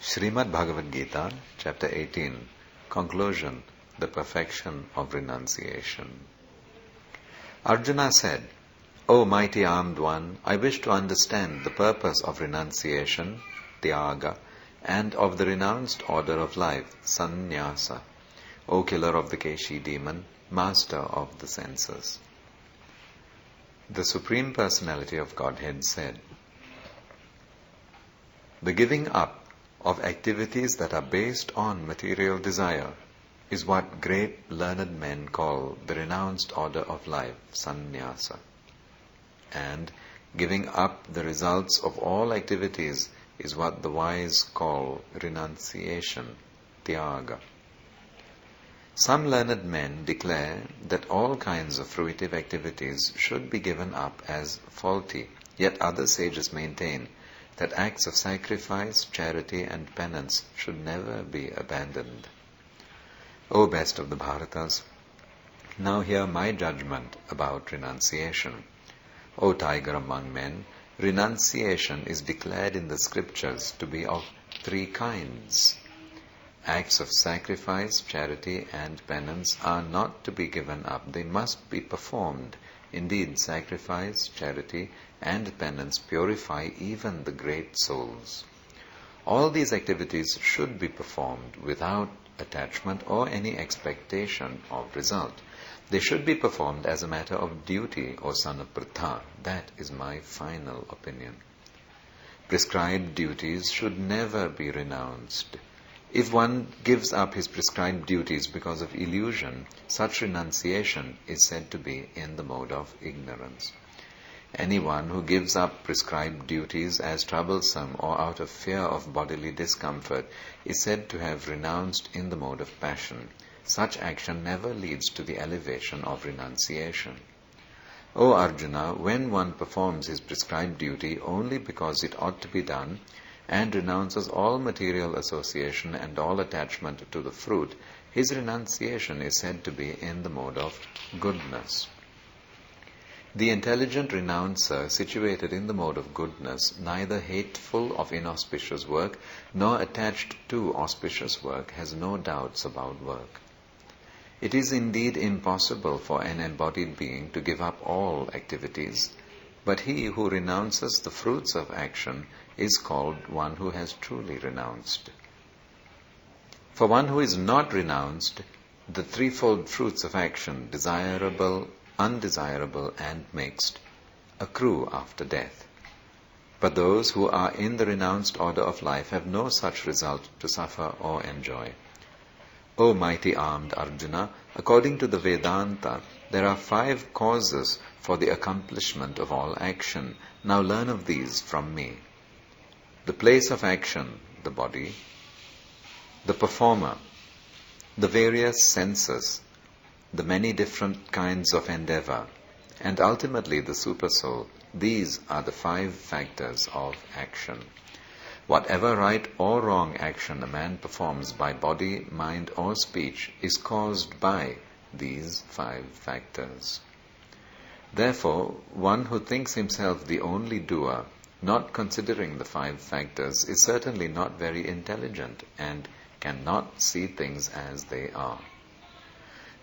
Srimad Bhagavad Gita, Chapter 18, Conclusion, the Perfection of Renunciation. Arjuna said, O mighty armed one, I wish to understand the purpose of renunciation, tyaga, and of the renounced order of life, sannyasa, O killer of the Keshi demon, master of the senses. The Supreme Personality of Godhead said, the giving up of activities that are based on material desire is what great learned men call the renounced order of life, sannyasa. And giving up the results of all activities is what the wise call renunciation, tyaga. Some learned men declare that all kinds of fruitive activities should be given up as faulty, yet other sages maintain that acts of sacrifice, charity and penance should never be abandoned. O best of the Bharatas, now hear my judgment about renunciation. O tiger among men, renunciation is declared in the scriptures to be of three kinds. Acts of sacrifice, charity and penance are not to be given up, they must be performed. Indeed, sacrifice, charity and penance purify even the great souls. All these activities should be performed without attachment or any expectation of result. They should be performed as a matter of duty, O son of Pritha. That is my final opinion. Prescribed duties should never be renounced. If one gives up his prescribed duties because of illusion, such renunciation is said to be in the mode of ignorance. Anyone who gives up prescribed duties as troublesome or out of fear of bodily discomfort is said to have renounced in the mode of passion. Such action never leads to the elevation of renunciation. O Arjuna, when one performs his prescribed duty only because it ought to be done, and renounces all material association and all attachment to the fruit, his renunciation is said to be in the mode of goodness. The intelligent renouncer, situated in the mode of goodness, neither hateful of inauspicious work nor attached to auspicious work, has no doubts about work. It is indeed impossible for an embodied being to give up all activities, but he who renounces the fruits of action is called one who has truly renounced. For one who is not renounced, the threefold fruits of action, desirable, undesirable and mixed, accrue after death. But those who are in the renounced order of life have no such result to suffer or enjoy. O mighty armed Arjuna, according to the Vedanta, there are 5 causes for the accomplishment of all action. Now learn of these from me. The place of action, the body, the performer, the various senses, the many different kinds of endeavor, and ultimately the supersoul. These are the 5 factors of action. Whatever right or wrong action a man performs by body, mind or speech is caused by these 5 factors. Therefore, one who thinks himself the only doer, not considering the 5 factors, is certainly not very intelligent and cannot see things as they are.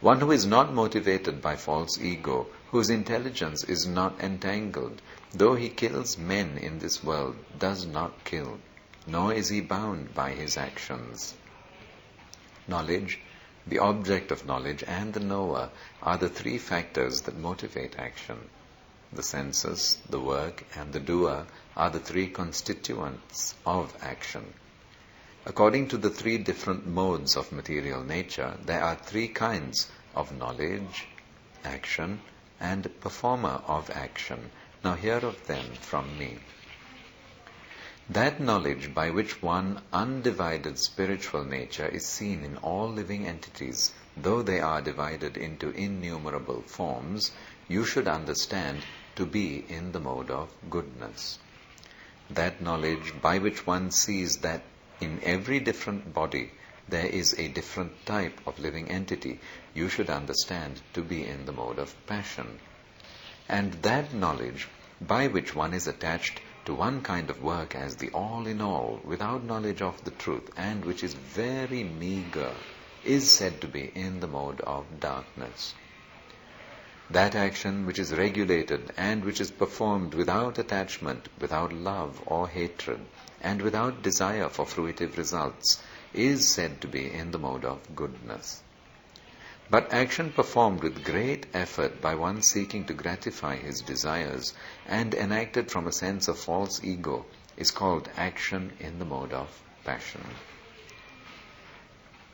One who is not motivated by false ego, whose intelligence is not entangled, though he kills men in this world, does not kill, nor is he bound by his actions. Knowledge, the object of knowledge, and the knower are the 3 factors that motivate action. The senses, the work, and the doer are the 3 constituents of action. According to the 3 different modes of material nature, there are 3 kinds of knowledge, action, and performer of action. Now hear of them from me. That knowledge by which one undivided spiritual nature is seen in all living entities, though they are divided into innumerable forms, you should understand to be in the mode of goodness. That knowledge by which one sees that in every different body there is a different type of living entity, you should understand to be in the mode of passion. And that knowledge by which one is attached to one kind of work as the all-in-all without knowledge of the truth and which is very meager is said to be in the mode of darkness. That action which is regulated and which is performed without attachment, without love or hatred, and without desire for fruitive results is said to be in the mode of goodness. But action performed with great effort by one seeking to gratify his desires and enacted from a sense of false ego is called action in the mode of passion.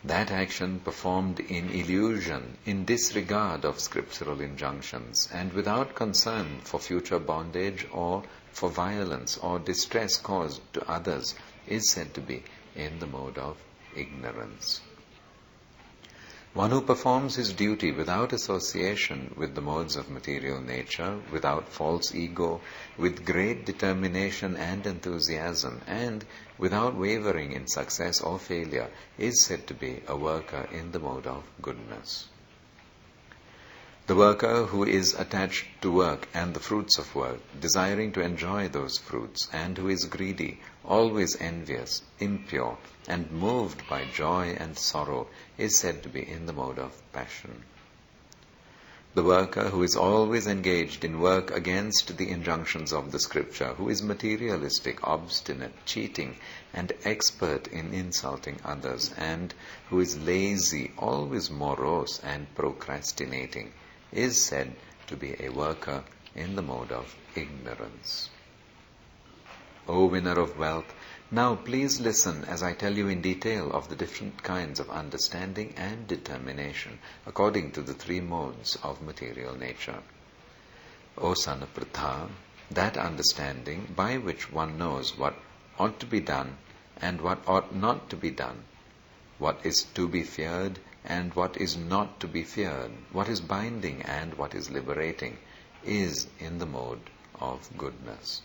That action performed in illusion, in disregard of scriptural injunctions, and without concern for future bondage or for violence or distress caused to others is said to be in the mode of ignorance. One who performs his duty without association with the modes of material nature, without false ego, with great determination and enthusiasm, and without wavering in success or failure, is said to be a worker in the mode of goodness. The worker who is attached to work and the fruits of work, desiring to enjoy those fruits, and who is greedy, always envious, impure, and moved by joy and sorrow, is said to be in the mode of passion. The worker who is always engaged in work against the injunctions of the scripture, who is materialistic, obstinate, cheating, and expert in insulting others, and who is lazy, always morose and procrastinating, is said to be a worker in the mode of ignorance. O winner of wealth, now please listen as I tell you in detail of the different kinds of understanding and determination according to the three modes of material nature. O son of Pritha, that understanding by which one knows what ought to be done and what ought not to be done, what is to be feared and what is not to be feared, what is binding and what is liberating, is in the mode of goodness.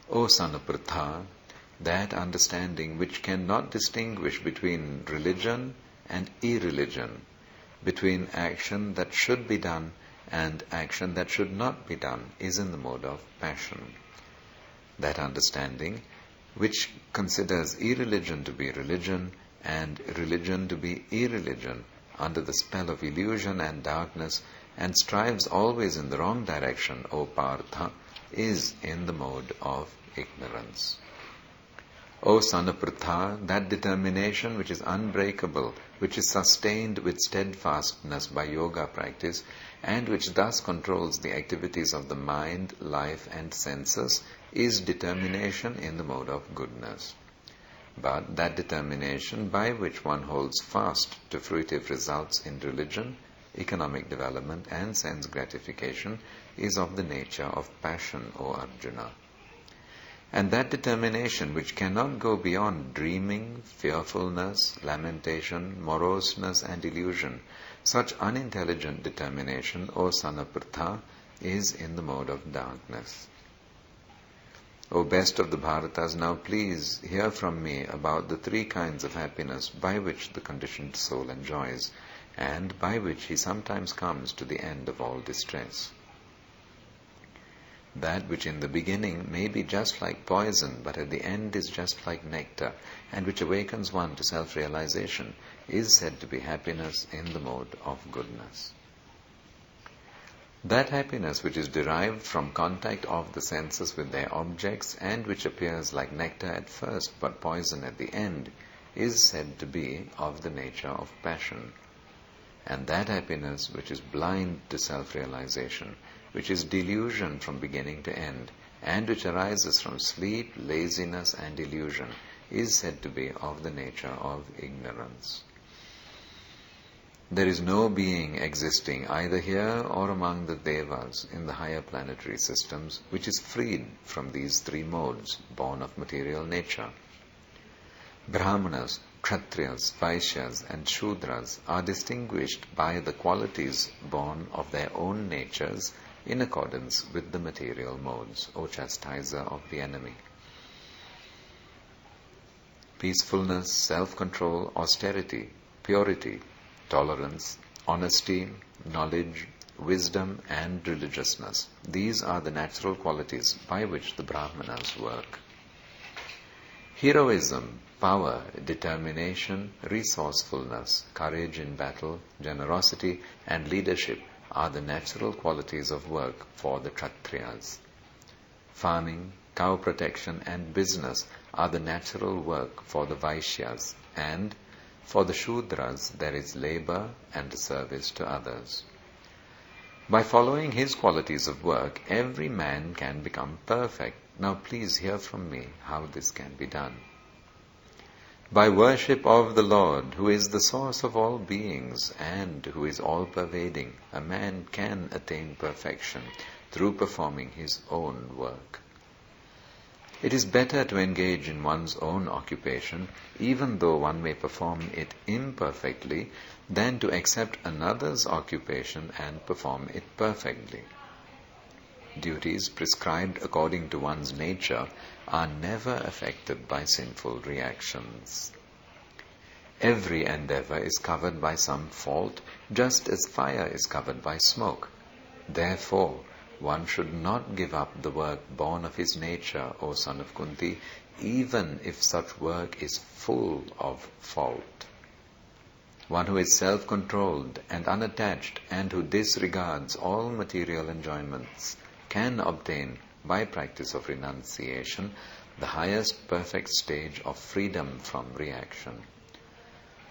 O son of Pritha, that understanding which cannot distinguish between religion and irreligion, between action that should be done and action that should not be done, is in the mode of passion. That understanding which considers irreligion to be religion and religion to be irreligion under the spell of illusion and darkness and strives always in the wrong direction, O Partha, is in the mode of ignorance. O son of Pritha, that determination which is unbreakable, which is sustained with steadfastness by yoga practice, and which thus controls the activities of the mind, life, and senses, is determination in the mode of goodness. But that determination by which one holds fast to fruitive results in religion, economic development, and sense gratification is of the nature of passion, O Arjuna. And that determination which cannot go beyond dreaming, fearfulness, lamentation, moroseness, and illusion, such unintelligent determination, O son of Pritha, is in the mode of darkness. O best of the Bharatas, now please hear from me about the three kinds of happiness by which the conditioned soul enjoys, and by which he sometimes comes to the end of all distress. That which in the beginning may be just like poison, but at the end is just like nectar, and which awakens one to self-realization, is said to be happiness in the mode of goodness. That happiness which is derived from contact of the senses with their objects, and which appears like nectar at first, but poison at the end, is said to be of the nature of passion. And that happiness which is blind to self-realization, which is delusion from beginning to end, and which arises from sleep, laziness, and illusion, is said to be of the nature of ignorance. There is no being existing either here or among the devas in the higher planetary systems which is freed from these three modes born of material nature. Brahmanas, Kshatriyas, Vaishyas, and Shudras are distinguished by the qualities born of their own natures in accordance with the material modes, O chastiser of the enemy. Peacefulness, self-control, austerity, purity, tolerance, honesty, knowledge, wisdom, and religiousness. These are the natural qualities by which the Brahmanas work. Heroism, power, determination, resourcefulness, courage in battle, generosity, and leadership are the natural qualities of work for the Kshatriyas. Farming, cow protection, and business are the natural work for the Vaishyas, and for the Shudras there is labor and service to others. By following his qualities of work, every man can become perfect. Now please hear from me how this can be done. By worship of the Lord, who is the source of all beings and who is all-pervading, a man can attain perfection through performing his own work. It is better to engage in one's own occupation, even though one may perform it imperfectly, than to accept another's occupation and perform it perfectly. Duties prescribed according to one's nature are never affected by sinful reactions. Every endeavor is covered by some fault, just as fire is covered by smoke. Therefore, one should not give up the work born of his nature, O son of Kunti, even if such work is full of fault. One who is self-controlled and unattached and who disregards all material enjoyments can obtain, by practice of renunciation, the highest perfect stage of freedom from reaction.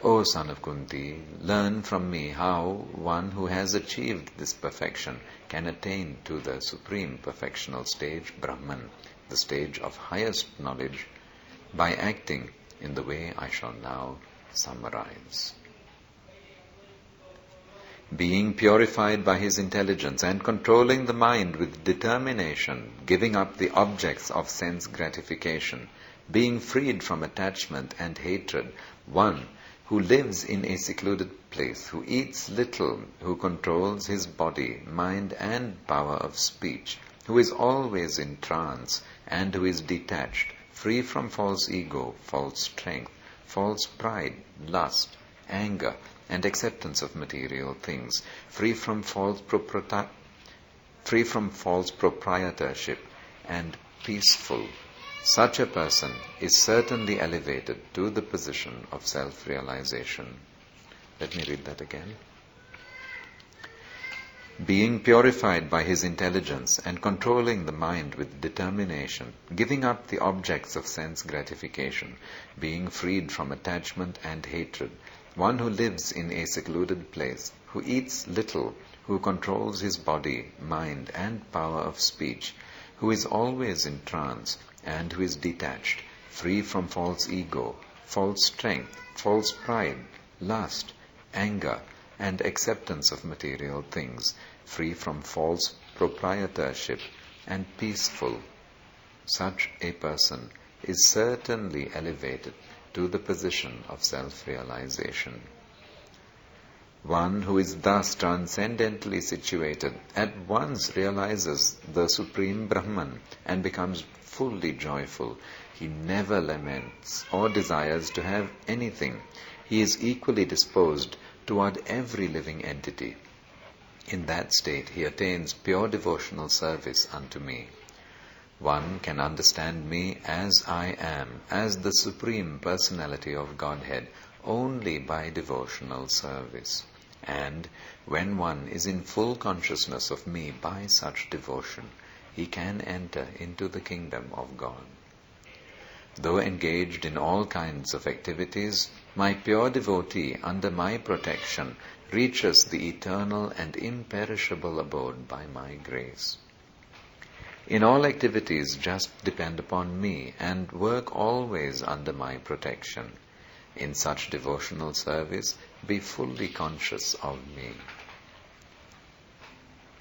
O son of Kunti, learn from me how one who has achieved this perfection can attain to the supreme perfectional stage, Brahman, the stage of highest knowledge, by acting in the way I shall now summarize. Being purified by his intelligence and controlling the mind with determination, giving up the objects of sense gratification, being freed from attachment and hatred, one who lives in a secluded place, who eats little, who controls his body, mind, and power of speech, who is always in trance, and who is detached, free from false ego, false strength, false pride, lust, anger, and acceptance of material things, free from false proprietorship, and peaceful. Such a person is certainly elevated to the position of self-realization. Let me read that again. Being purified by his intelligence and controlling the mind with determination, giving up the objects of sense gratification, being freed from attachment and hatred, one who lives in a secluded place, who eats little, who controls his body, mind, and power of speech, who is always in trance, and who is detached, free from false ego, false strength, false pride, lust, anger, and acceptance of material things, free from false proprietorship, and peaceful. Such a person is certainly elevated to the position of self-realization. One who is thus transcendently situated at once realizes the Supreme Brahman and becomes fully joyful. He never laments or desires to have anything. He is equally disposed toward every living entity. In that state he attains pure devotional service unto me. One can understand me as I am, as the Supreme Personality of Godhead, only by devotional service. And when one is in full consciousness of me by such devotion, he can enter into the kingdom of God. Though engaged in all kinds of activities, my pure devotee under my protection reaches the eternal and imperishable abode by my grace. In all activities, just depend upon me and work always under my protection. In such devotional service, be fully conscious of me.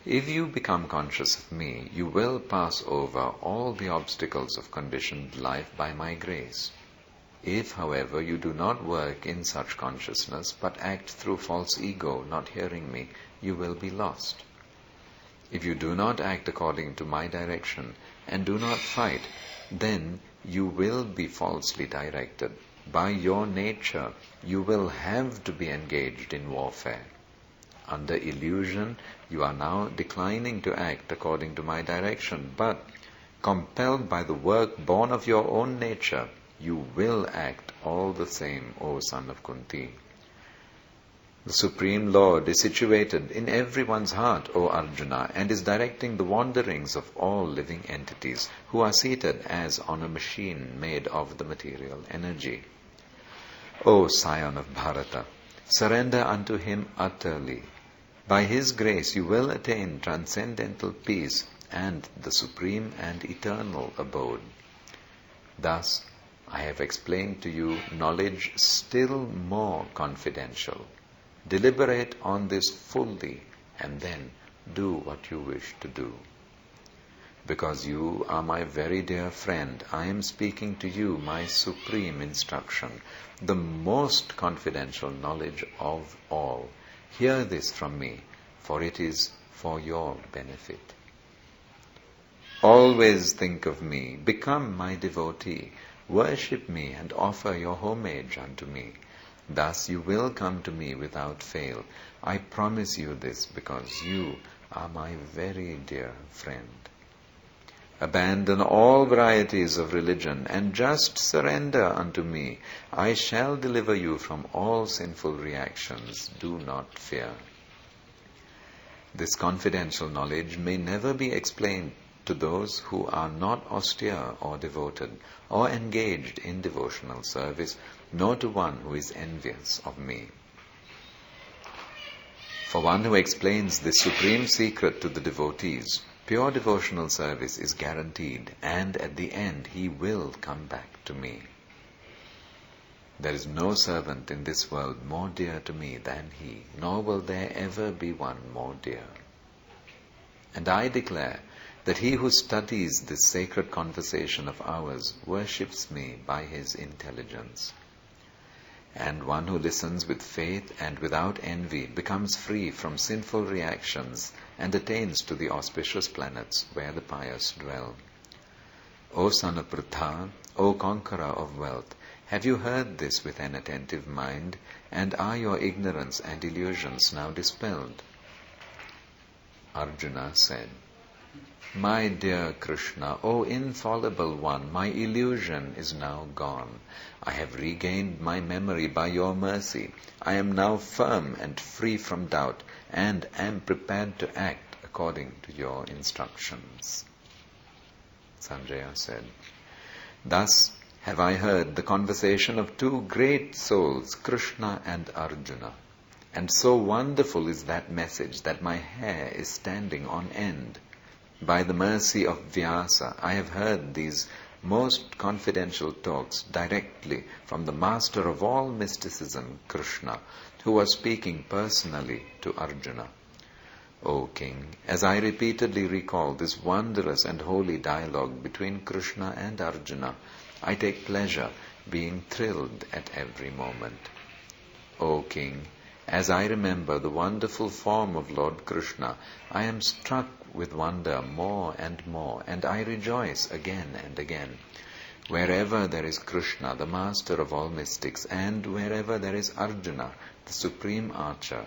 If you become conscious of me, you will pass over all the obstacles of conditioned life by my grace. If, however, you do not work in such consciousness, but act through false ego, not hearing me, you will be lost. If you do not act according to my direction and do not fight, then you will be falsely directed. By your nature, you will have to be engaged in warfare. Under illusion, you are now declining to act according to my direction, but compelled by the work born of your own nature, you will act all the same, O son of Kunti. The Supreme Lord is situated in everyone's heart, O Arjuna, and is directing the wanderings of all living entities who are seated as on a machine made of the material energy. O scion of Bharata, surrender unto him utterly. By his grace you will attain transcendental peace and the supreme and eternal abode. Thus, I have explained to you knowledge still more confidential. Deliberate on this fully and then do what you wish to do. Because you are my very dear friend, I am speaking to you my supreme instruction, the most confidential knowledge of all. Hear this from me, for it is for your benefit. Always think of me, become my devotee, worship me and offer your homage unto me. Thus you will come to me without fail. I promise you this because you are my very dear friend. Abandon all varieties of religion and just surrender unto me. I shall deliver you from all sinful reactions. Do not fear. This confidential knowledge may never be explained to those who are not austere or devoted or engaged in devotional service, nor to one who is envious of me. For one who explains this supreme secret to the devotees, pure devotional service is guaranteed, and at the end he will come back to me. There is no servant in this world more dear to me than he, nor will there ever be one more dear. And I declare that he who studies this sacred conversation of ours worships me by his intelligence. And one who listens with faith and without envy becomes free from sinful reactions and attains to the auspicious planets where the pious dwell. O son of Pritha, O conqueror of wealth, have you heard this with an attentive mind, and are your ignorance and illusions now dispelled? Arjuna said, My dear Krishna, O infallible one, my illusion is now gone. I have regained my memory by your mercy. I am now firm and free from doubt, and am prepared to act according to your instructions. Sanjaya said, Thus have I heard the conversation of two great souls, Krishna and Arjuna. And so wonderful is that message that my hair is standing on end. By the mercy of Vyasa, I have heard these most confidential talks directly from the master of all mysticism, Krishna, who was speaking personally to Arjuna. O king, as I repeatedly recall this wondrous and holy dialogue between Krishna and Arjuna, I take pleasure, being thrilled at every moment. O king, as I remember the wonderful form of Lord Krishna, I am struck with wonder more, and I rejoice again and again. Wherever there is Krishna, the master of all mystics, and wherever there is Arjuna, the supreme archer,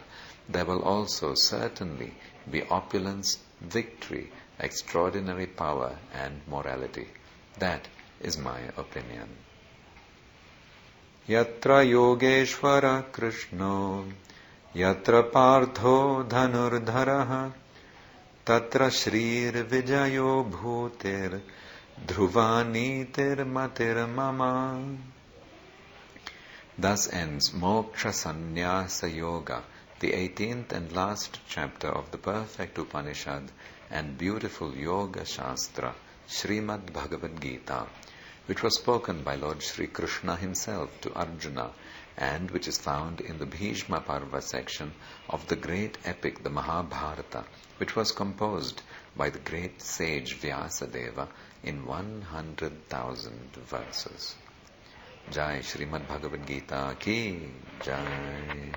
there will also certainly be opulence, victory, extraordinary power, and morality. That is my opinion. Yatra Yogeshwara Krishno, Yatra Partho Dhanurdharaha, Tatra Shrir Vijayo Bhutir, Dhruvanitir Matir Mama. Thus ends Moksha Sannyasa Yoga, the 18th and last chapter of the perfect Upanishad and beautiful Yoga Shastra, Srimad Bhagavad Gita, which was spoken by Lord Sri Krishna himself to Arjuna, and which is found in the Bhishma Parva section of the great epic, the Mahabharata, which was composed by the great sage Vyasadeva in 100,000 verses. Jai Srimad Bhagavad Gita ki Jai.